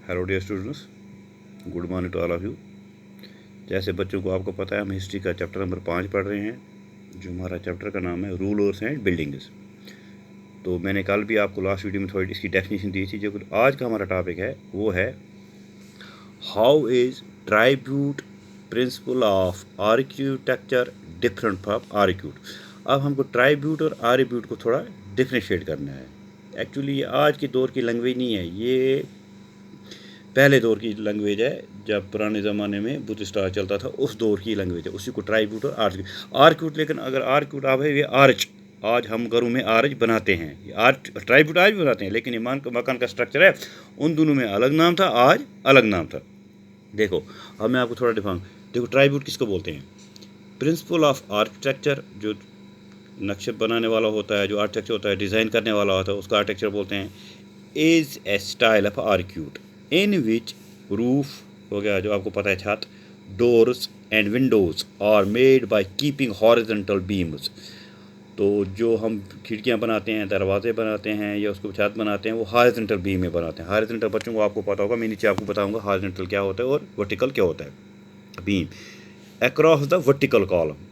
Hello dear students, good morning to all of you. जैसे बच्चों को आपको पता है, हम हिस्ट्री का चैप्टर नंबर 5 पढ़ रहे हैं, जो हमारा चैप्टर का नाम है रूलर्स एंड बिल्डिंग्स। तो मैंने कल भी आपको लास्ट वीडियो में थोड़ी इसकी डेफिनेशन दी थी। जो आज का हमारा टॉपिक है वो है how is tribute principle of architecture different from arcuate. अब हमको ट्राइब्यूट और आर्क्यूट को थोड़ा डिफ्रेंशिएट करना है। एक्चुअली ये आज के दौर की लैंग्वेज नहीं है, ये पहले दौर की लैंग्वेज है। जब पुराने ज़माने में बुद्धिस्ट राज चलता था उस दौर की लैंग्वेज है, उसी को ट्राइब्यूट और आर्क्यूट। लेकिन अगर आर्क्यूट आप है, ये आर्च, आज हम घरों में आर्च बनाते हैं, ये आर्च ट्राइब्यूट आज भी बनाते हैं, लेकिन ये मकान का स्ट्रक्चर है, उन दोनों में अलग नाम था, आज अलग नाम था। देखो अब मैं आपको थोड़ा डिफाइन, देखो ट्राइब्यूट किसको बोलते हैं? प्रिंसिपल ऑफ आर्किटेक्चर, जो नक्शे बनाने वाला होता है, जो आर्किटेक्चर होता है, डिज़ाइन करने वाला होता है, उसका आर्किटेक्चर बोलते हैं। Is a style of arcuate in which roof हो गया, जो आपको पता है छत, doors and windows are made by keeping horizontal beams. तो जो हम खिड़कियां बनाते हैं, दरवाजे बनाते हैं या उसको छत बनाते हैं, वो हॉरिजॉन्टल बीम में बनाते हैं। हॉरिजॉन्टल बच्चों को आपको पता होगा, मैं नीचे आपको बताऊंगा हॉरिजॉन्टल क्या होता है और वर्टिकल क्या होता है। Beam across the vertical column.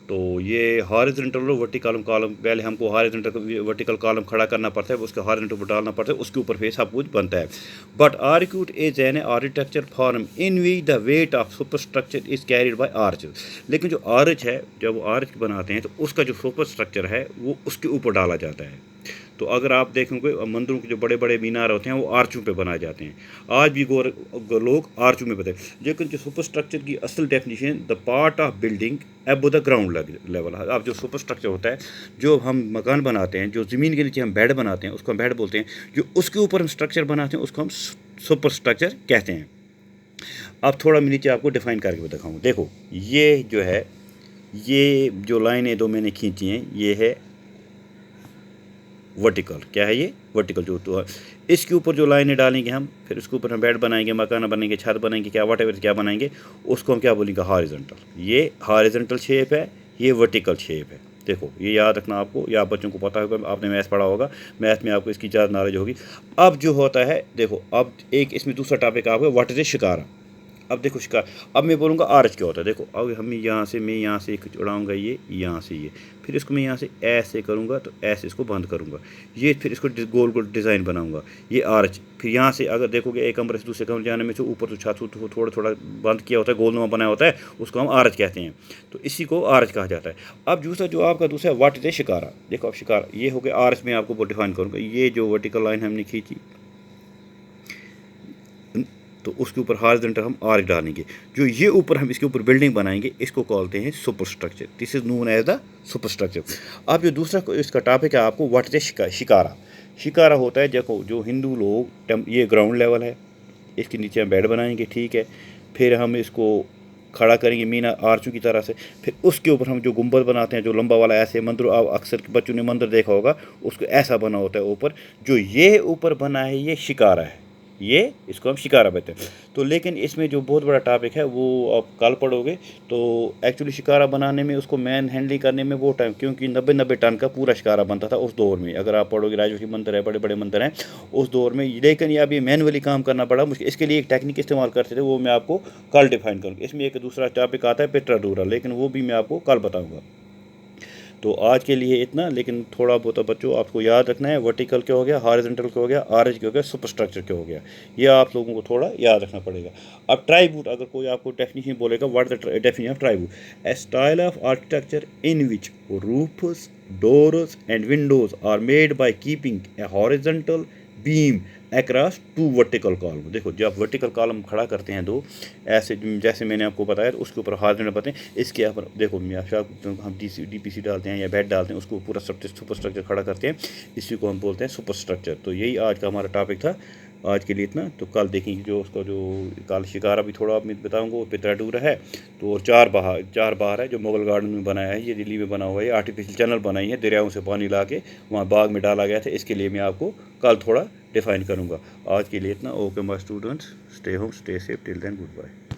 तो ये हॉरिजॉन्टल और वर्टिकल कॉलम, पहले हमको हॉरिजॉन्टल वर्टिकल कॉलम खड़ा करना पड़ता है, उसके हॉरिजॉन्टल पर डालना पड़ता है, उसके ऊपर फिर सब कुछ बनता है। But arcuate is an architecture form in which the weight of superstructure is carried by arch. लेकिन जो आर्च है, जब वो आर्च बनाते हैं तो उसका जो सुपरस्ट्रक्चर है वो उसके ऊपर डाला जाता है। तो अगर आप देखेंगे मंदिरों के जो बड़े बड़े मीनार होते हैं वो आर्चों पे बनाए जाते हैं, आज भी लोग आर्चों में बनाते हैं। लेकिन जो सुपर स्ट्रक्चर की असल definition, the part of building above the ground level. अब जो सुपर स्ट्रक्चर होता है, जो हम मकान बनाते हैं, जो ज़मीन के नीचे हम बेड बनाते हैं उसको हम बेड बोलते हैं, जो उसके ऊपर हम स्ट्रक्चर बनाते हैं उसको हम सुपर स्ट्रक्चर कहते हैं। अब थोड़ा मैं नीचे आपको डिफाइन करके दिखाऊँ। देखो ये जो है, ये जो लाइनें दो मैंने खींची हैं, ये है वर्टिकल। क्या है ये? वर्टिकल। जो तो इसके ऊपर जो लाइनें डालेंगे हम, फिर उसके ऊपर हम बेड बनाएंगे, मकान बनाएंगे, छत बनाएंगे, क्या वट एवर क्या बनाएंगे, उसको हम क्या बोलेंगे? हॉरिजॉन्टल। ये हॉरिजॉन्टल शेप है, ये वर्टिकल शेप है। देखो ये याद रखना आपको, या बच्चों को पता होगा, आपने मैथ पढ़ा होगा, मैथ में आपको इसकी ज़्यादा नॉलेज होगी। अब जो होता है, देखो अब एक इसमें दूसरा टॉपिक आपका, व्हाट इज ए शिकारा। अब देखो शिकार, अब मैं बोलूँगा आर्च क्या होता है। देखो अब हम यहाँ से, मैं यहाँ से उड़ाऊँगा ये, यहाँ से ये, फिर इसको मैं यहाँ से ऐसे करूँगा तो ऐसे इसको बंद करूँगा, ये फिर इसको गोल गोल डिज़ाइन बनाऊँगा, ये आर्च। फिर यहाँ से अगर देखोगे एक कमरे से दूसरे कमरे जाने में, से ऊपर तो छत तो थोड़ा थोड़ा बंद किया होता है, गोलनुमा बनाया होता है, उसको हम आर्च कहते हैं। तो इसी को आर्च कहा जाता है। अब दूसरा जो आपका दूसरा व्हाट इज ए शिकारा। देखो अब शिकारा ये हो गया आर्च, में आपको डिफाइन करूँगा। ये जो वर्टिकल लाइन हमने खींची, तो उसके ऊपर हॉरिजॉन्टल हम आर्च डालेंगे। जो ये ऊपर हम इसके ऊपर बिल्डिंग बनाएंगे, इसको कहते हैं super structure. This is known as the super structure. अब जो दूसरा इसका टॉपिक है आपको, व्हाट इज शिकारा। शिकारा होता है, देखो जो हिंदू लोग, ये ग्राउंड लेवल है, इसके नीचे हम बेड बनाएंगे, ठीक है, फिर हम इसको खड़ा करेंगे मीना आर्चों की तरह से, फिर उसके ऊपर हम जो गुंबद बनाते हैं, जो लंबा वाला, ऐसे मंदिर, अक्सर बच्चों ने मंदिर देखा होगा, उसको ऐसा बना होता है ऊपर। जो ये ऊपर बना है ये शिकारा है, ये इसको हम शिकारा कहते हैं। तो लेकिन इसमें जो बहुत बड़ा टॉपिक है वो आप कल पढ़ोगे। तो एक्चुअली शिकारा बनाने में, उसको मैन हैंडलिंग करने में वो टाइम, क्योंकि 90 टन का पूरा शिकारा बनता था उस दौर में। अगर आप पढ़ोगे, राजवंशी मंदिर है, बड़े बड़े मंदिर हैं उस दौर में, लेकिन ये अभी मैनुअली काम करना पड़ा मुझे। इसके लिए एक टेक्निक इस्तेमाल करते थे, वो मैं आपको कल डिफाइन करूँगा। इसमें एक दूसरा टॉपिक आता है पेट्राडूरा, लेकिन वो भी मैं आपको कल बताऊँगा। तो आज के लिए इतना, लेकिन थोड़ा बहुत बच्चों आपको याद रखना है, वर्टिकल क्या हो गया, हॉरिजॉन्टल क्या हो गया, आर्च क्या हो गया, सुपर स्ट्रक्चर क्या हो गया, ये आप लोगों को थोड़ा याद रखना पड़ेगा। अब ट्राइब्यूट, अगर कोई आपको डेफिनेशन बोलेगा, what the definition of trabeate, a style of architecture in which roofs, doors and windows are made by keeping a horizontal beam across two vertical column. देखो जब वर्टिकल कॉलम खड़ा करते हैं दो, ऐसे जैसे मैंने आपको बताया, तो उसके ऊपर हॉरिजॉन्टल बताते हैं, इसके ऊपर देखो हम डीपीसी डालते हैं या बेड डालते हैं, उसको पूरा सुपर स्ट्रक्चर खड़ा करते हैं, इसी को हम बोलते हैं सुपर स्ट्रक्चर। तो यही आज का हमारा टॉपिक था। आज के लिए इतना, तो कल देखेंगे जो उसका, जो कल शिकारा भी थोड़ा मैं बताऊंगा, वो पित्राडूरा है। तो और चार बाहर है जो मुगल गार्डन में बनाया है, ये दिल्ली में बना हुआ है, आर्टिफिशियल चैनल बनाई है, दरियाओं से पानी ला के वहाँ बाग में डाला गया था। इसके लिए मैं आपको कल थोड़ा डिफाइन करूँगा। आज के लिए इतना। Okay my students, stay home, stay safe, till then good bye.